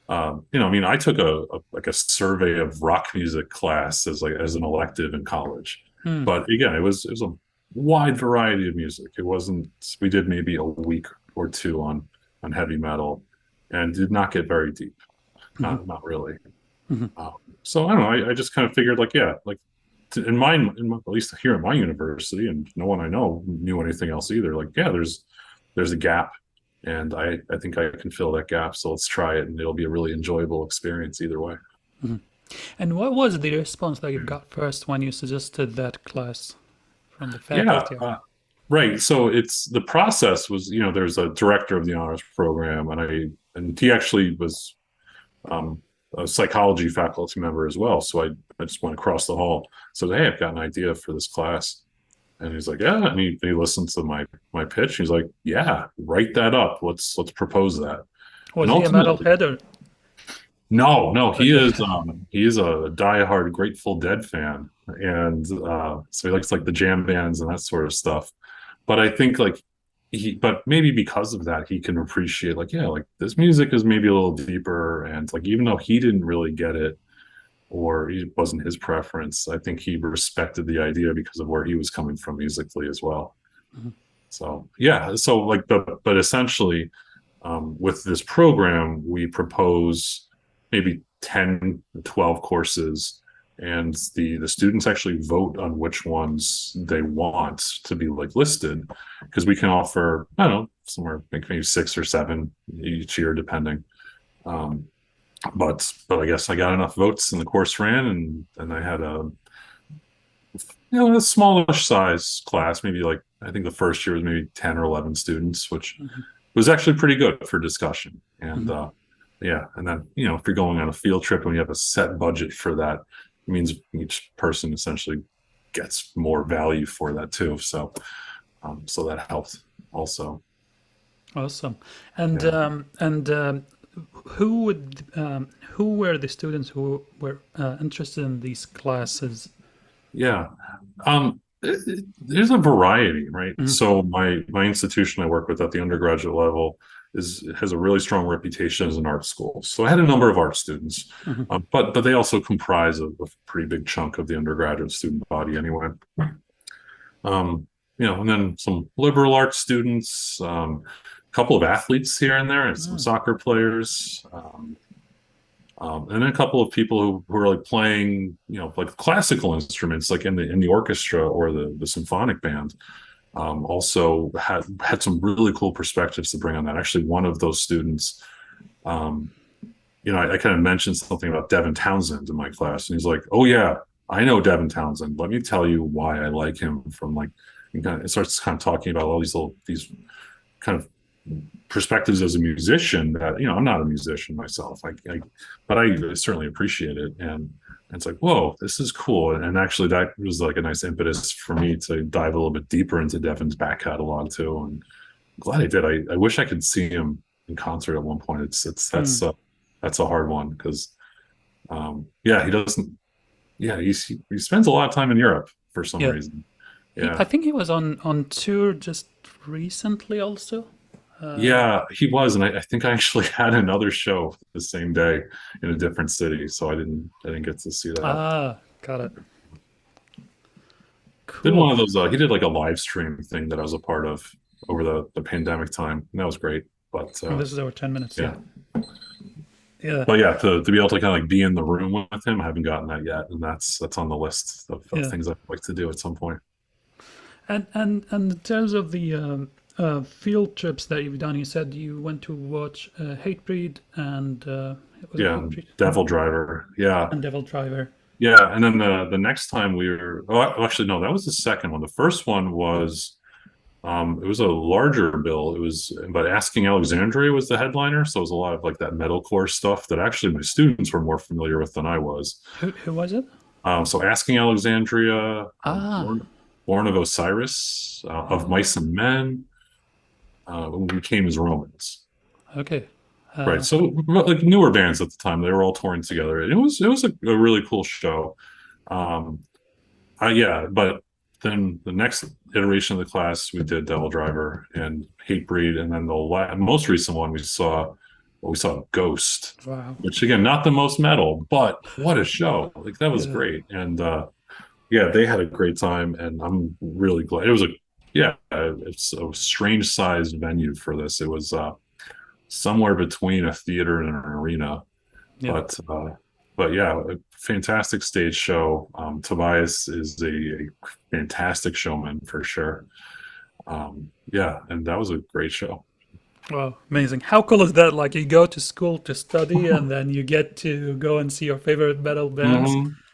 I took a survey of rock music class as an elective in college. But again, it was a wide variety of music. It wasn't, we did maybe a week or two on heavy metal, and did not get very deep. Not really. So I don't know. I just kind of figured, at least here at my university, and no one I know knew anything else either. There's a gap, and I think I can fill that gap. So let's try it, and it'll be a really enjoyable experience either way. And what was the response that you got first when you suggested that class from the faculty? Right. So the process was, there's a director of the honors program, and he actually was a psychology faculty member as well. So I just went across the hall, said, "Hey, I've got an idea for this class." And he's like, "Yeah." And he listened to my pitch. He's like, "Yeah, write that up. Let's propose that." Was he a metalhead or? No, he is a diehard Grateful Dead fan, and so he likes the jam bands and that sort of stuff. But I think but maybe because of that, he can appreciate like, yeah, like this music is maybe a little deeper, and like even though he didn't really get it or it wasn't his preference, I think he respected the idea because of where he was coming from musically as well. Mhm. So yeah, so like, but essentially, with this program, we propose maybe 10, 12 courses, and the students actually vote on which ones they want to be like listed, because we can offer, I don't know, somewhere like maybe 6 or 7 each year, depending. Um, but I guess I got enough votes and the course ran, and I had a smallish size class, maybe like I think the first year was maybe 10 or 11 students, which Mhm. was actually pretty good for discussion. And Mhm. yeah, and then if you're going on a field trip and you have a set budget for that, it means each person essentially gets more value for that too. So that helped also. Awesome. And Yeah. who were the students who were interested in these classes? Yeah. There's a variety, right? Mhm. So my institution I work with at the undergraduate level has a really strong reputation as an art school. So I had a number of art students, Mhm. but they also comprise a pretty big chunk of the undergraduate student body anyway. And then some liberal arts students, a couple of athletes here and there, and some Mm. soccer players. And then a couple of people who are like playing, like classical instruments, like in the orchestra or the symphonic band. Also had some really cool perspectives to bring on that. Actually, one of those students, um, I kind of mentioned something about Devin Townsend in my class, and he's like, "Oh yeah, I know Devin Townsend. Let me tell you why I like him." From like, it starts kind of talking about all these kind of perspectives as a musician that I'm not a musician myself, but I certainly appreciate it, and it's like, whoa, this is cool. And actually that was like a nice impetus for me to dive a little bit deeper into Devin's back catalog too, and I'm glad I did. I wish I could see him in concert at one point. It's Mm. that's a hard one because yeah, he doesn't, yeah, he spends a lot of time in Europe for some Yeah. reason. I Yeah. think he was on tour just recently also. Yeah, he was, and I think I actually had another show the same day in a different city, so I didn't get to see that. Got it. Did Cool. one of those. He did like a live stream thing that I was a part of over the pandemic time, and that was great. But And this is our 10 minutes. Yeah. yeah, Yeah. but yeah, to be able to kind of like be in the room with him, I haven't gotten that yet, and that's on the list of Yeah. things I'd like to do at some point. And in terms of the field trips that you've done, you said you went to watch Hatebreed and was it Yeah, Hatebreed Devil Driver. Yeah, and Devil Driver. yeah, and then the next time we were, oh, actually no, that was the second one. The first one was it was a larger bill. It was, but Asking Alexandria was the headliner, so it was a lot of like that metalcore stuff that actually my students were more familiar with than I was. Who was it? So Asking Alexandria, Ah, Born of Osiris, of Mice ah, and Men, when we came as Romans. okay. Right. So like newer bands at the time, they were all touring together. It was a really cool show. Um, yeah, but then the next iteration of the class, we did Devil Driver and Hatebreed, and then the most recent one we saw Ghost, Wow. which again, not the most metal, but what a show! Like that was Yeah. great, and yeah, they had a great time, and I'm really glad it was it's a strange sized venue for this. It was somewhere between a theater and an arena, Yeah. but yeah, a fantastic stage show. Tobias is a fantastic showman for sure. Yeah, and that was a great show. Wow. Amazing. How cool is that? Like you go to school to study and then you get to go and see your favorite metal bands.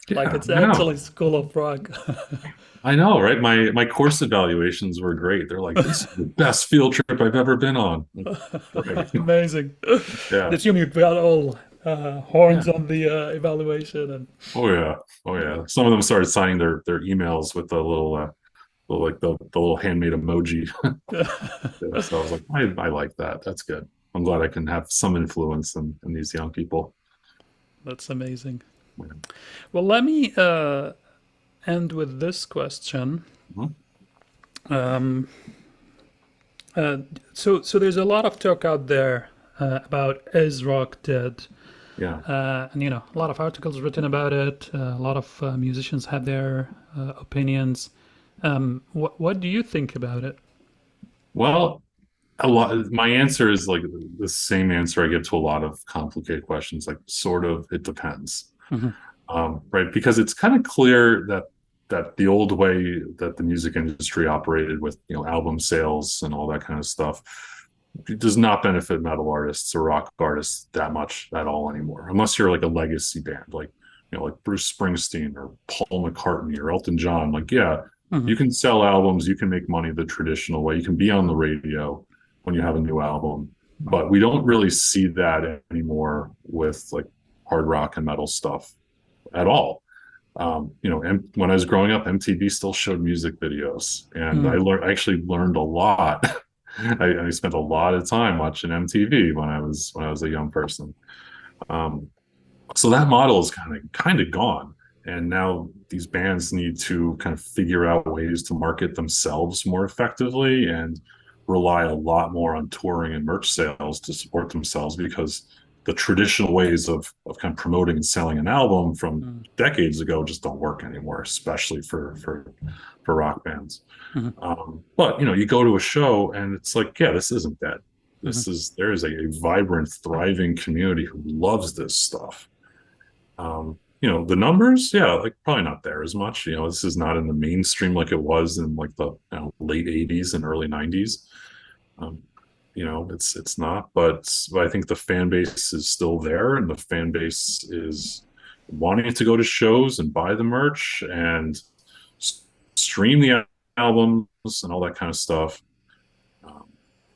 Like Yeah, it's yeah, actually School of Rock. I know, right? My course evaluations were great. They're like, this is the best field trip I've ever been on. Great. Amazing. Yeah, Assume you got all horns yeah. on the evaluation and Oh yeah, oh yeah. Some of them started signing their emails with the like the little handmade emoji. So I was like, I like that. That's good. I'm glad I can have some influence in these young people. that's amazing. Yeah. Well, let me end with this question. Mhm. Um, So there's a lot of talk out there about is rock dead? Yeah. And a lot of articles written about it. A lot of musicians have their opinions. What do you think about it? Well, a lot. My answer is like the same answer I give to a lot of complicated questions. Like, sort of, it depends, Hmm. right? Because it's kind of clear that the old way that the music industry operated with album sales and all that kind of stuff does not benefit metal artists or rock artists that much at all anymore, unless you're like a legacy band, like like Bruce Springsteen or Paul McCartney or Elton John. Like, yeah, Hmm. you can sell albums, you can make money the traditional way, you can be on the radio when you have a new album, but we don't really see that anymore with like hard rock and metal stuff at all. When I was growing up, MTV still showed music videos, and Mm. I actually learned a lot. I spent a lot of time watching MTV when I was a young person. Um, so that model is kind of gone, and now these bands need to kind of figure out ways to market themselves more effectively and rely a lot more on touring and merch sales to support themselves, because the traditional ways of kind of promoting and selling an album from Mm. decades ago just don't work anymore, especially for rock bands. Hmm. But you go to a show and it's like, yeah, this isn't dead. Hmm. There is a vibrant, thriving community who loves this stuff. The numbers, yeah, like probably not there as much. This is not in the mainstream like it was in like the late 80s and early 90s. Um, it's not, but I think the fan base is still there, and the fan base is wanting to go to shows and buy the merch and stream the albums and all that kind of stuff. Um,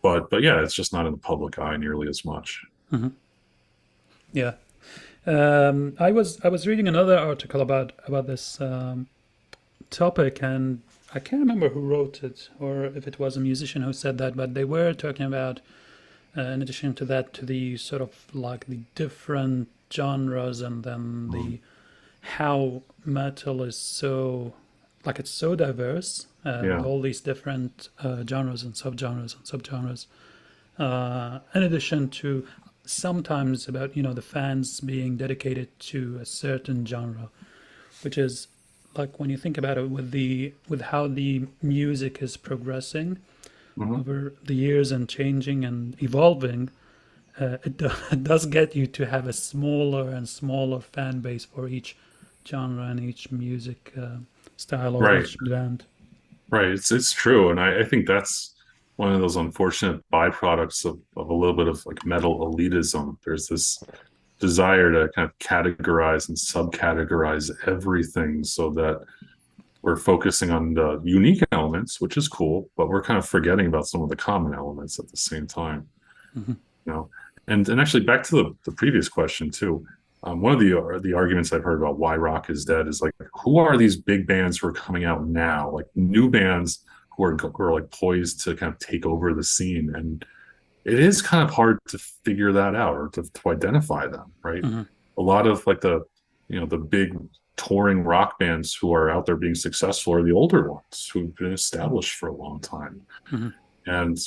but yeah, it's just not in the public eye nearly as much. Hmm. Yeah. I was reading another article about this topic, and I can't remember who wrote it or if it was a musician who said that, but they were talking about, in addition to that, to the sort of like the different genres, and then Mm. the how metal is so like it's so diverse with Yeah, all these different genres and subgenres and subgenres. In addition to sometimes about the fans being dedicated to a certain genre, which is like when you think about it with how the music is progressing hmm, over the years and changing and evolving, it does get you to have a smaller and smaller fan base for each genre and each music style or right. each band. Right. It's true. And I think that's one of those unfortunate byproducts of a little bit of like metal elitism. There's this desire to kind of categorize and subcategorize everything so that we're focusing on the unique elements, which is cool, but we're kind of forgetting about some of the common elements at the same time. Hmm. You know, and actually back to the previous question too. One of the arguments I've heard about why rock is dead is like, who are these big bands who are coming out now, like new bands who are like poised to kind of take over the scene, and it is kind of hard to figure that out or to identify them, right? Hmm. A lot of like the big touring rock bands who are out there being successful are the older ones who've been established for a long time. Hmm. And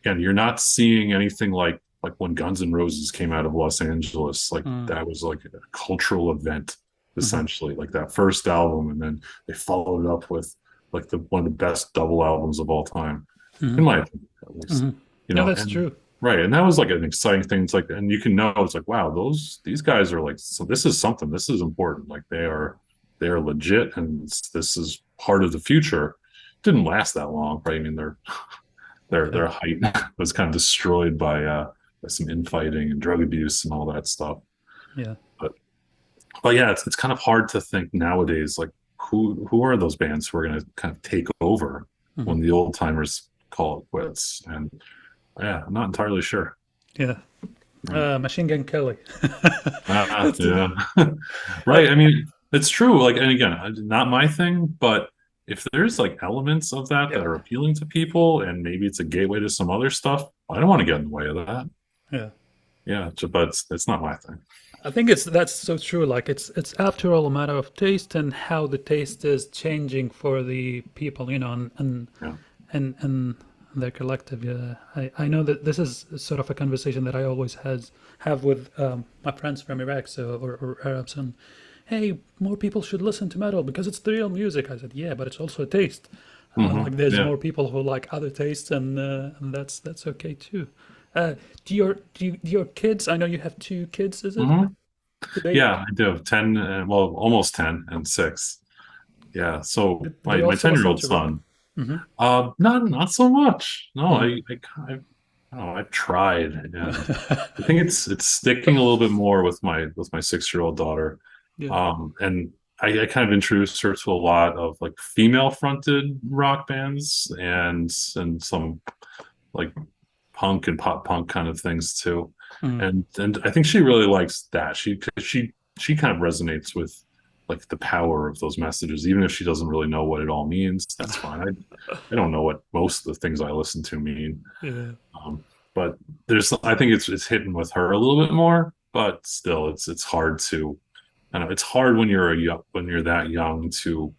again, you're not seeing anything like when Guns N' Roses came out of Los Angeles, like that was like a cultural event, Hmm. essentially, like that first album, and then they followed it up with like one of the best double albums of all time, Hmm. in my opinion, at least. Hmm. Yeah, that's And true. right, and that was like an exciting thing. It's like, and you can know it's like, wow, these guys are like, so this is something, this is important. Like they are legit, and this is part of the future. Didn't last that long, right? I mean, Yeah. their height was kind of destroyed by some infighting and drug abuse and all that stuff. Yeah. But yeah, it's kind of hard to think nowadays, like who are those bands who are going to kind of take over Hmm. when the old timers call it quits? And yeah, I'm not entirely sure. Yeah. Right. Machine Gun Kelly. That's Yeah. uh, Right. I mean, it's true. Like, and again, not my thing, but if there's like elements of that yeah. are appealing to people and maybe it's a gateway to some other stuff, I don't want to get in the way of that. Yeah. Yeah. But it's not my thing. I think that's so true. Like it's after all a matter of taste and how the taste is changing for the people, and and Yeah. and their collective. Yeah, I know that this is sort of a conversation that I always have with my friends from Iraq, or Arabs, and hey, more people should listen to metal because it's the real music. I said, yeah, but it's also a taste. Like there's more people who like other tastes, and that's okay too. Do your kids? I know you have two kids. Is it? Yeah, I do have 10, well, almost 10 and 6. Yeah, so They my also listen 10-year-old to rock. son, not so much. No, Mm. I don't know, I've tried, and I think it's sticking a little bit more with my 6-year-old daughter. Yeah. And I kind of introduced her to a lot of like female fronted rock bands and some like punk and pop punk kind of things too. Mm. And I think she really likes that. She kind of resonates with like the power of those messages, even if she doesn't really know what it all means. That's fine. I don't know what most of the things I listen to mean. Yeah. But I think it's hitting with her a little bit more, but still it's hard to, I know it's hard when you're that young to,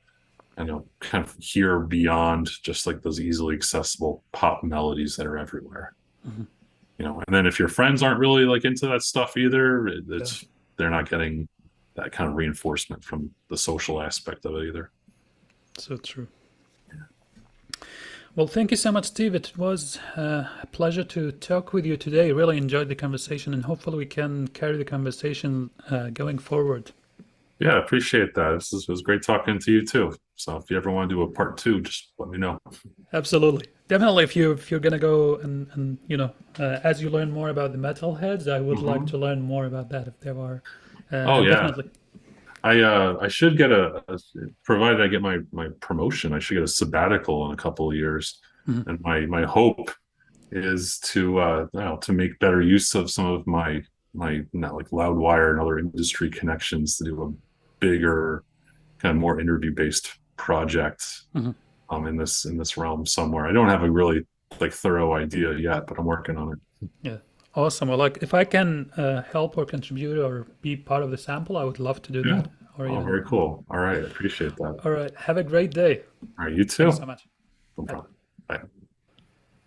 kind of hear beyond just like those easily accessible pop melodies that are everywhere. And then if your friends aren't really like into that stuff either, Yeah. they're not getting that kind of reinforcement from the social aspect of it either. So true. Well, thank you so much, Steve. It was a pleasure to talk with you today. Really enjoyed the conversation, and hopefully we can carry the conversation going forward. Yeah, I appreciate that. It was great talking to you too. So if you ever want to do a part 2, just let me know. Absolutely. Definitely, if you're gonna go and as you learn more about the Metalheads, I would like to learn more about that if there are. Oh yeah. Definitely. I should get provided I get my promotion, I should get a sabbatical in a couple of years. And my hope is to make better use of some of my not like Loudwire and other industry connections to do a bigger kind of more interview based project in this realm somewhere. I don't have a really like thorough idea yet, but I'm working on it. Yeah. Awesome. Well, like if I can help or contribute or be part of the sample, I would love to do that. Or Oh, very cool. All right. I appreciate that. All right. Have a great day. All right. You too. Thanks so much. No problem.